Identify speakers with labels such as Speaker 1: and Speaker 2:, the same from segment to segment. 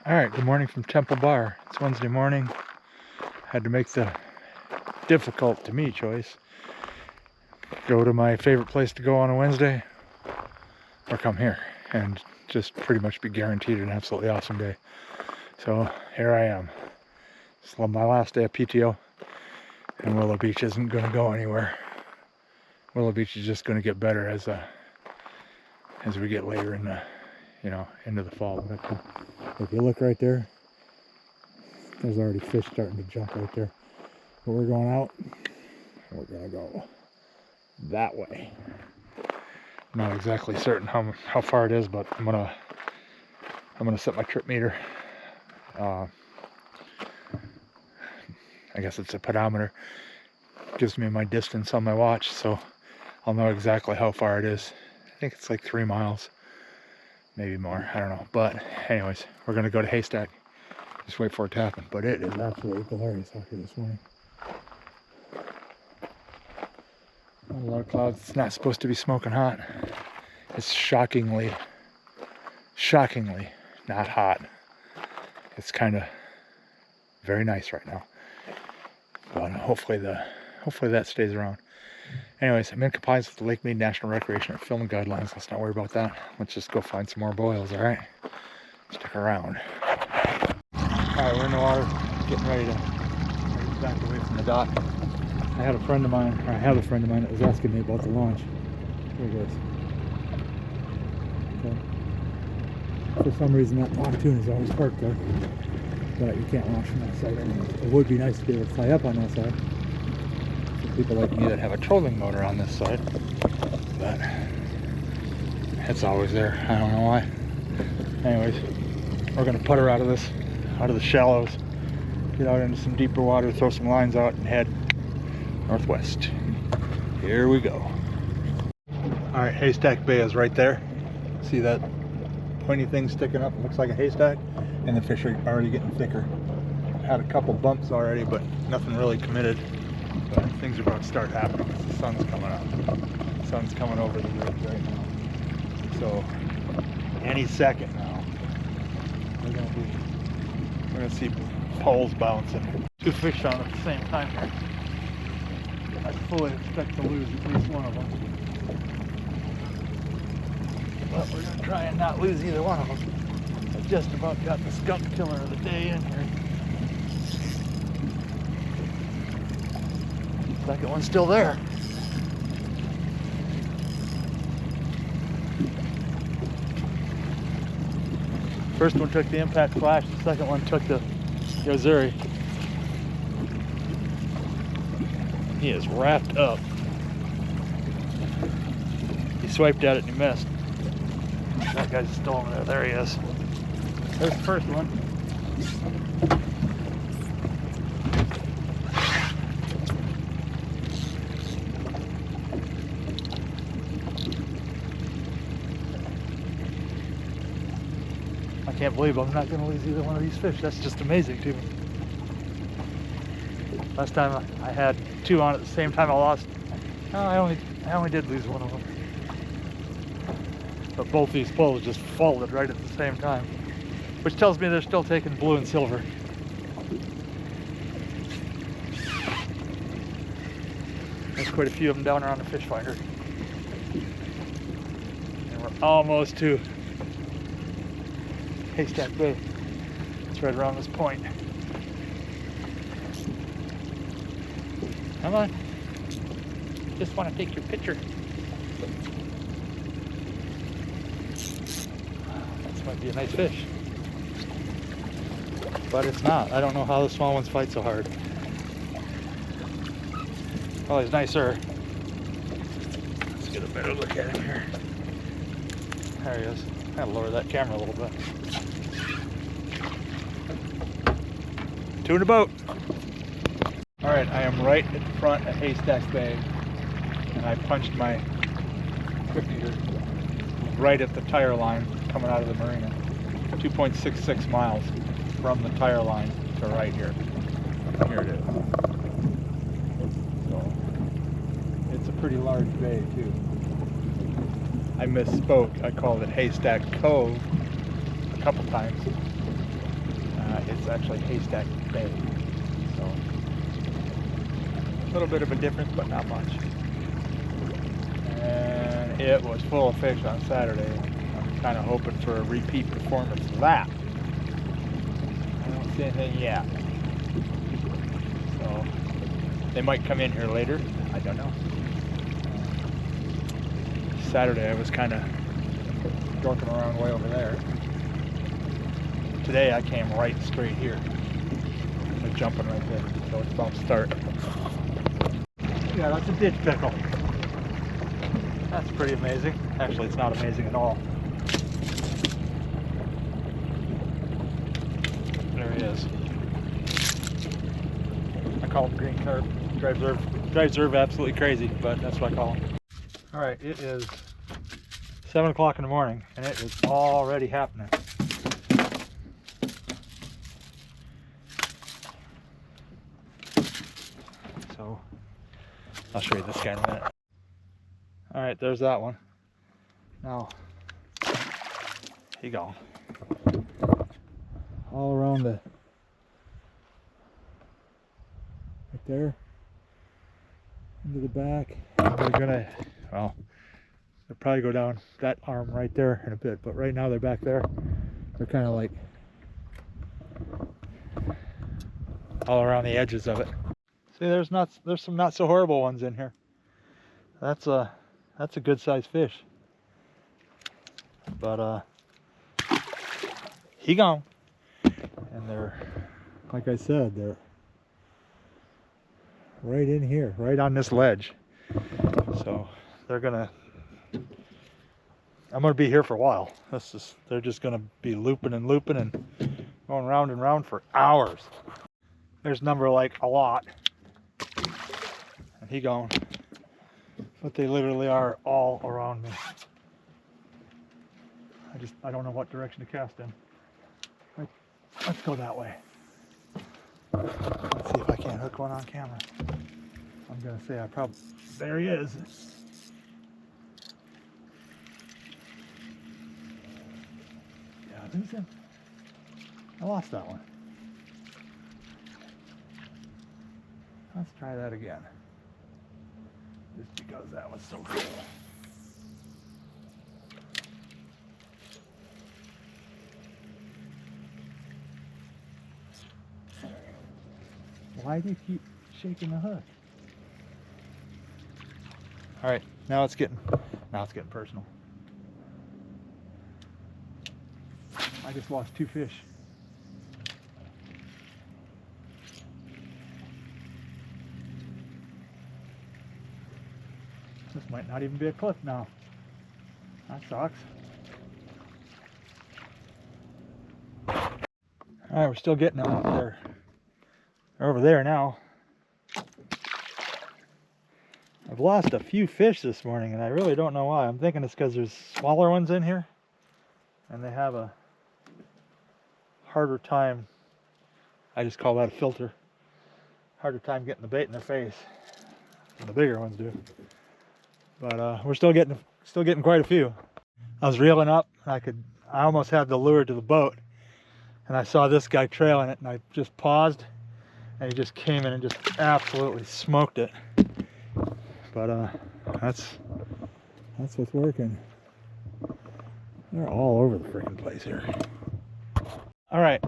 Speaker 1: Alright, good morning from Temple Bar. It's Wednesday morning. Had to make the difficult to me choice. Go to my favorite place to go on a Wednesday, or come here and just pretty much be guaranteed an absolutely awesome day. So here I am. It's my last day of PTO, and Willow Beach isn't going to go anywhere. Willow Beach is just going to get better as we get later in the, into the fall. But if you look right there, there's already fish starting to jump right there. But we're going out. We're gonna go that way. I'm not exactly certain how far it is, but I'm gonna set my trip meter. I guess it's a pedometer. It gives me my distance on my watch, so I'll know exactly how far it is. I think it's like 3 miles, maybe more. I don't know. But anyways, we're gonna go to Haystack. Just wait for it to happen. But it is absolutely glorious out here this morning. Not a lot of clouds. It's not supposed to be smoking hot. It's shockingly not hot. It's kind of very nice right now. But hopefully that stays around. Anyways, I'm in compliance with the Lake Mead National Recreation Filming Guidelines. Let's not worry about that. Let's just go find some more boils, alright? Stick around. Alright, we're in the water, getting ready to back away from the dock. I have a friend of mine that was asking me about the launch. Here it goes. Okay. For some reason that pontoon is always parked there, but you can't launch from that side anymore. It would be nice to be able to fly up on that side. For people like me that have a trolling motor on this side, but it's always there. I don't know why. Anyways, we're gonna putter out of the shallows, get out into some deeper water, throw some lines out, and head northwest. Here we go. All right, Haystack Bay is right there. See that pointy thing sticking up? It looks like a haystack, and the fish are already getting thicker. Had a couple bumps already, but nothing really committed. But things are about to start happening. The sun's coming up. The sun's coming over the ridge right now. So any second now, we're gonna see poles bouncing. 2 fish on at the same time here. I fully expect to lose at least one of them. But we're gonna try and not lose either one of them. I just about got the skunk killer of the day in here. Second one's still there. First one took the impact flash, the second one took the Yozuri. He is wrapped up. He swiped at it and he missed. That guy's still over there. There he is. There's the first one. I can't believe I'm not going to lose either one of these fish. That's just amazing to me. Last time I had 2 on at the same time I lost. No, I only did lose one of them. But both these poles just folded right at the same time, which tells me they're still taking blue and silver. There's quite a few of them down around the fish finder. And we're almost to Haystack Bay. It's right around this point. Come on. Just want to take your picture. This might be a nice fish. But it's not. I don't know how the small ones fight so hard. Well, he's nicer. Let's get a better look at him here. There he is. I gotta lower that camera a little bit. 2 in a boat. Alright, I am right at the front of Haystack Bay, and I punched my trip meter right at the tire line coming out of the marina. 2.66 miles from the tire line to right here. Here it is. So, it's a pretty large bay too. I misspoke. I called it Haystack Cove a couple times. It's actually Haystack Bay. So a little bit of a difference, but not much. And it was full of fish on Saturday. I'm kind of hoping for a repeat performance of that. I don't see anything yet. So they might come in here later. I don't know. Saturday I was kind of dorking around way over there. Today I came right straight here. They're jumping right there, so it's about to start. Yeah, that's a ditch pickle. That's pretty amazing. Actually, it's not amazing at all. There he is. I call him green carp. Drives Irv absolutely crazy, but that's what I call him. All right, it is 7 o'clock in the morning, and it is already happening. So I'll show you this guy in a minute. All right, there's that one. Now, he gone. All around the, right there, into the back. They're gonna, well, they'll probably go down that arm right there in a bit, but right now they're back there. They're kind of like all around the edges of it. See, there's some not so horrible ones in here. That's a good sized fish. But he gone. And they're, like I said, they're right in here, right on this ledge. So they're gonna, I'm gonna be here for a while. They're just gonna be looping and looping and going round and round for hours. There's number like a lot. And he gone. But they literally are all around me. I don't know what direction to cast in. Let's go that way. Let's see if I can't hook one on camera. I'm gonna say I probably, there he is. Yeah, lose him. I lost that one. Let's try that again. Just because that was so cool. Why do you keep shaking the hook? All right, now it's getting personal. I just lost 2 fish. This might not even be a cliff now. That sucks. All right, we're still getting them up there. They're over there now. I've lost a few fish this morning, and I really don't know why. I'm thinking it's because there's smaller ones in here, and they have a harder time. I just call that a filter. Harder time getting the bait in their face than the bigger ones do. But we're still getting quite a few. I was reeling up. I almost had the lure to the boat, and I saw this guy trailing it, and I just paused, and he just came in and just absolutely smoked it. But that's what's working. They're all over the freaking place here. All right,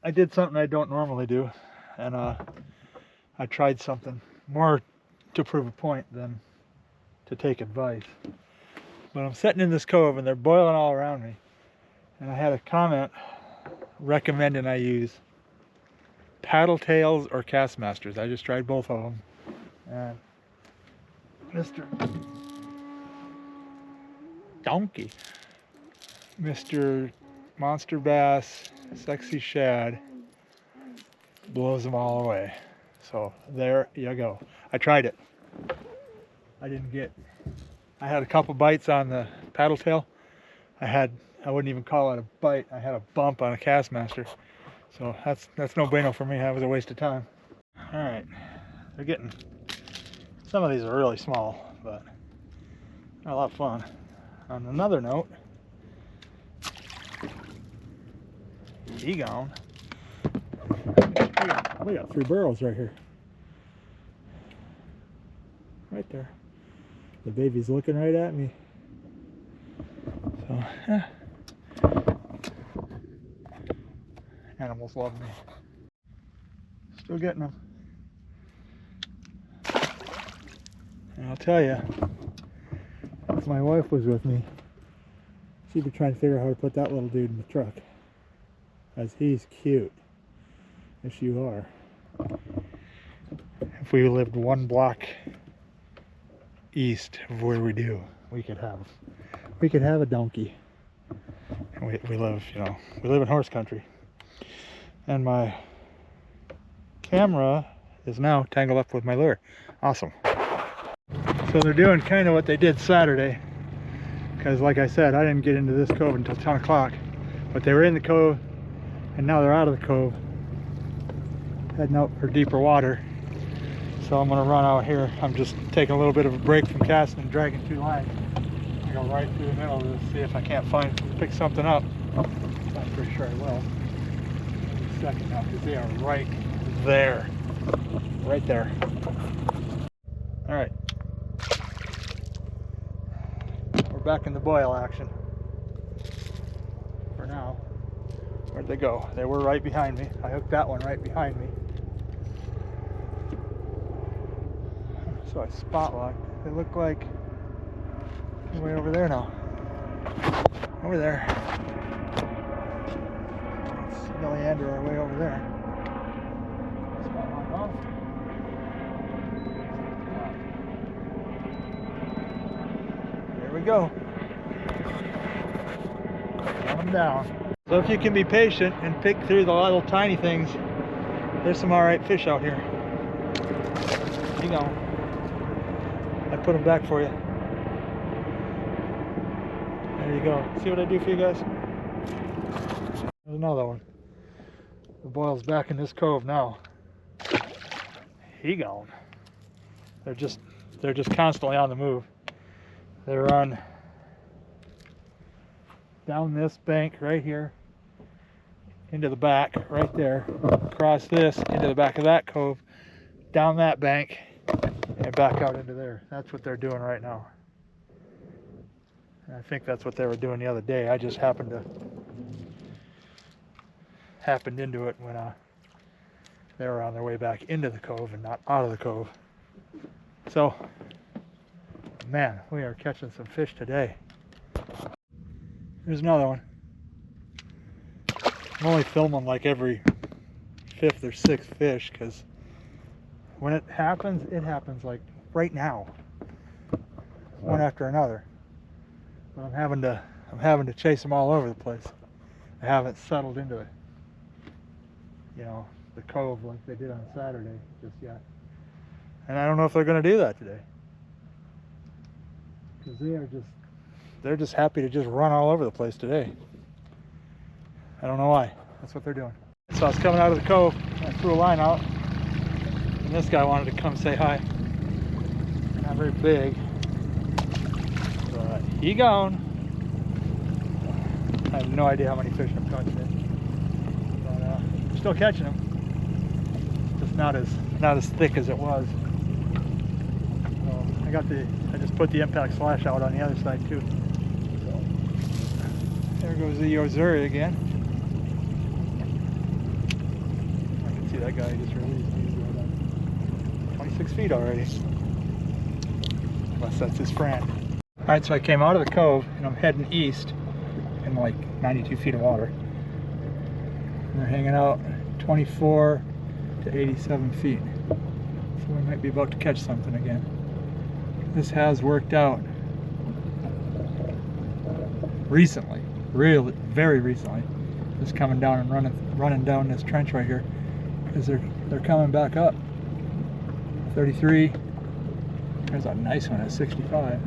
Speaker 1: I did something I don't normally do, and I tried something more to prove a point than to take advice. But I'm sitting in this cove and they're boiling all around me, and I had a comment recommending I use paddle tails or Castmasters. I just tried both of them, and Mr. Monster Bass Sexy Shad blows them all away. So there you go. I tried it. I had a couple bites on the paddle tail. I wouldn't even call it a bite. I had a bump on a Castmaster. So that's no bueno for me. That was a waste of time. All right, they're getting, some of these are really small, but a lot of fun. On another note, he gone. We got 3 burrows right here. Right there. The baby's looking right at me. So, yeah. Animals love me. Still getting them. And I'll tell you, if my wife was with me, she'd be trying to figure out how to put that little dude in the truck. As he's cute. Yes, you are. If we lived 1 block east of where we do, we could have a donkey. And we live, you know, we live in horse country. And my camera is now tangled up with my lure. Awesome. So they're doing kind of what they did Saturday, because like I said, I didn't get into this cove until 10 o'clock, but they were in the cove and now they're out of the cove, heading out for deeper water. So I'm going to run out here. I'm just taking a little bit of a break from casting and dragging 2 lines. I go right through the middle of this, see if I can't pick something up. I'm pretty sure I will. Just a second now, because they are right there. Right there. All right. We're back in the boil action. For now. Where'd they go? They were right behind me. I hooked that one right behind me. So I spot locked. They look like they're way over there now. Over there. Milliander are way over there. Spot lock off. There we go. Run them down. So if you can be patient and pick through the little tiny things, there's some alright fish out here. You know. I put them back for you. There you go. See what I do for you guys? There's another one. The boil's back in this cove now. He gone. They're just constantly on the move. They run down this bank right here into the back right there, across this into the back of that cove, down that bank, and back out into there. That's what they're doing right now. And I think that's what they were doing the other day. I just happened into it when they were on their way back into the cove and not out of the cove. So, man, we are catching some fish today. Here's another one. I'm only filming like every 5th or 6th fish, because when it happens like right now, one after another. But I'm having to chase them all over the place. I haven't settled into it, you know, the cove like they did on Saturday just yet. And I don't know if they're going to do that today, because they're just happy to just run all over the place today. I don't know why. That's what they're doing. So I was coming out of the cove, and I threw a line out, and this guy wanted to come say hi. Not very big, but he gone. I have no idea how many fish I'm caught today, but I'm still catching them. Just not as thick as it was. So I just put the impact slash out on the other side too. So there goes the Ozuri again. I can see that guy just released. He's right at 26 feet already. Unless that's his friend. Alright, so I came out of the cove and I'm heading east in like 92 feet of water. And they're hanging out 24 to 87 feet. So we might be about to catch something again. This has worked out recently, really, very recently. Just coming down and running down this trench right here, because they're coming back up. 33. There's a nice one at 65.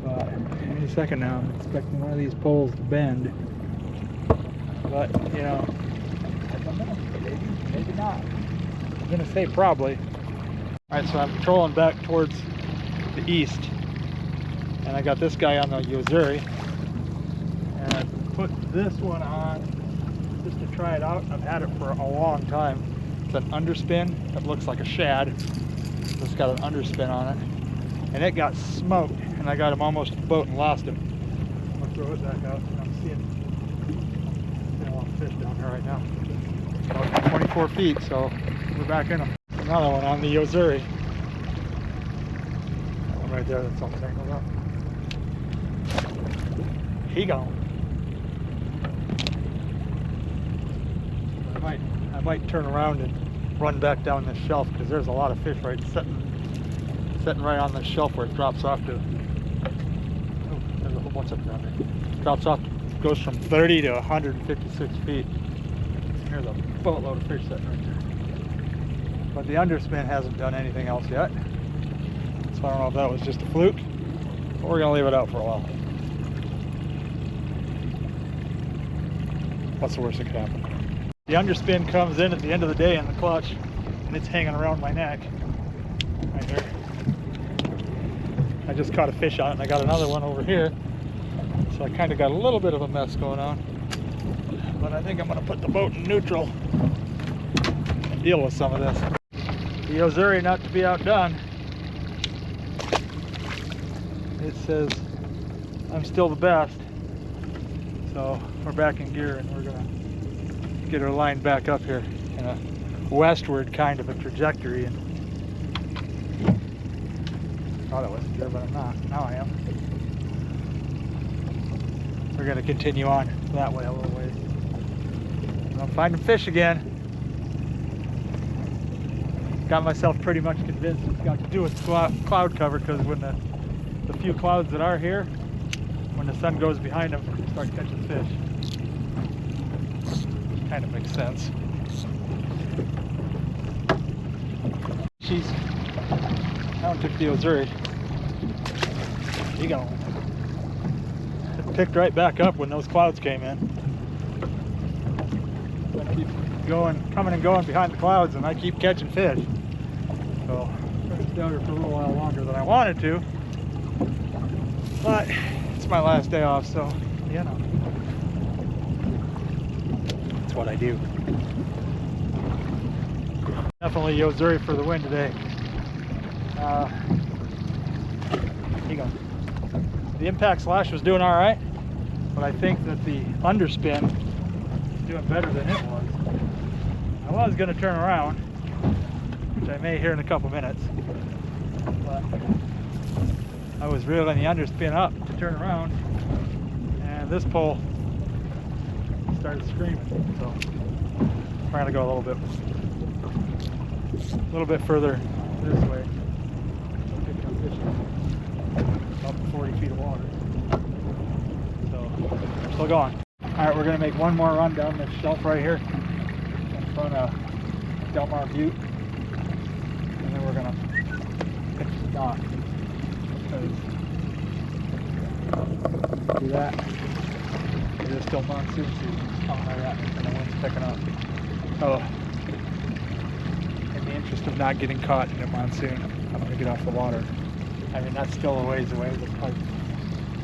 Speaker 1: But any second now, I'm expecting one of these poles to bend. But you know, I don't know. Maybe not. I'm gonna say probably. All right, so I'm trolling back towards the east, and I got this guy on the Ozuri, and I put this one on just to try it out. I've had it for a long time. It's an underspin that looks like a shad. It's got an underspin on it. And it got smoked, and I got him almost to the boat and lost him. I'm gonna throw it back out. I'm seeing a lot of fish down here right now. About 24 feet, so we're back in them. Another one on the Yozuri. That one right there, that's all tangled up. He gone. I might turn around and run back down this shelf because there's a lot of fish right sitting right on this shelf where it drops off to. Oh, there's a whole bunch up down there. Drops off, goes from 30 to 156 feet. There's a boatload of fish sitting right there. But the underspin hasn't done anything else yet. So I don't know if that was just a fluke, but we're gonna leave it out for a while. What's the worst that could happen? The underspin comes in at the end of the day in the clutch, and it's hanging around my neck right here. I just caught a fish on it, and I got another one over here, so I kind of got a little bit of a mess going on. But I think I'm going to put the boat in neutral and deal with some of this. The Yozuri, not to be outdone, it says I'm still the best. So we're back in gear, and we're going to get her line back up here in a westward kind of a trajectory. And thought I wasn't sure, but I'm not. Now I am. We're going to continue on that way a little ways. And I'm finding fish again. Got myself pretty much convinced it's got to do with cloud cover, because when the few clouds that are here, when the sun goes behind them, you start catching fish. Kind of makes sense. Jeez. That one took the Yozuri. You go. It picked right back up when those clouds came in. I keep coming and going behind the clouds, and I keep catching fish. So I'm going to stay out here for a little while longer than I wanted to. But it's my last day off, so you know. That's what I do. Definitely Yozuri for the win today. Here you go. The impact slash was doing all right, but I think that the underspin is doing better than it was. I was going to turn around, which I may here in a couple minutes, but I was reeling the underspin up to turn around, and this pole started screaming. So I'm trying to go a little bit further this way. Up 40 feet of water. So we're still going. Alright, we're going to make one more run down this shelf right here in front of Delmar Butte. And then we're going to finish the dock. Because do that. It is still monsoon season. It's coming right at me, and the wind's picking up. So in the interest of not getting caught in a monsoon, I'm going to get off the water. I mean, that's still a ways away. It's probably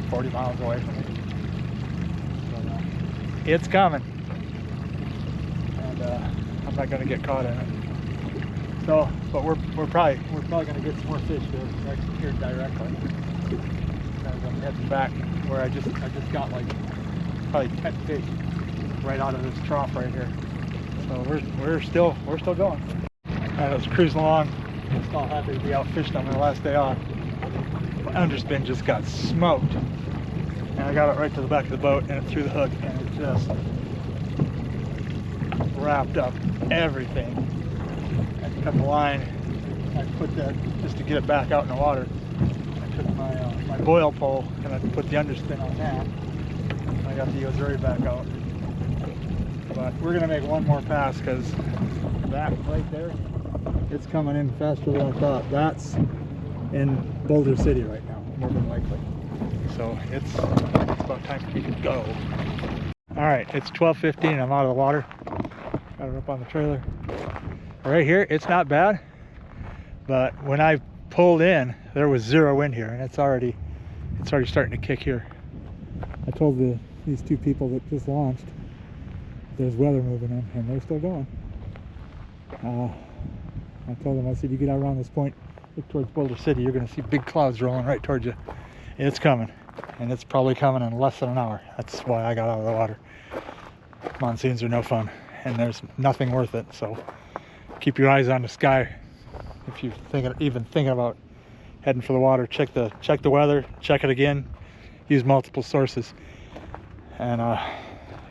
Speaker 1: 40 miles away from me. So, it's coming. And I'm not going to get caught in it. So, but we're probably going to get some more fish here directly. As I'm heading back where I just got like probably 10 fish right out of this trough right here. So we're still going. I was cruising along. Just all happy to be out fishing on my last day off. My underspin just got smoked, and I got it right to the back of the boat, and it threw the hook, and it just wrapped up everything. I cut the line. I put that just to get it back out in the water. I took my boil pole and I put the underspin on that. And I got the Yozuri back out. But we're gonna make one more pass, because that right there, it's coming in faster than I thought. That's in Boulder City right now, more than likely. So it's about time for me to go. All right, it's 12:15. I'm out of the water. Got it up on the trailer. Right here, it's not bad, but when I pulled in, there was zero wind here, and it's already starting to kick here. I told these two people that just launched, there's weather moving in, and they're still going. I told them, I said, you get out around this point, look towards Boulder City, you're going to see big clouds rolling right towards you. It's coming, and it's probably coming in less than an hour. That's why I got out of the water. Monsoons are no fun, and there's nothing worth it. So keep your eyes on the sky. If you're even thinking about heading for the water, check the weather, check it again, use multiple sources, and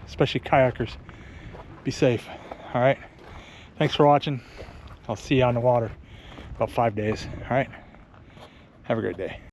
Speaker 1: especially kayakers, be safe. All right, thanks for watching. I'll see you on the water about 5 days. All right, have a great day.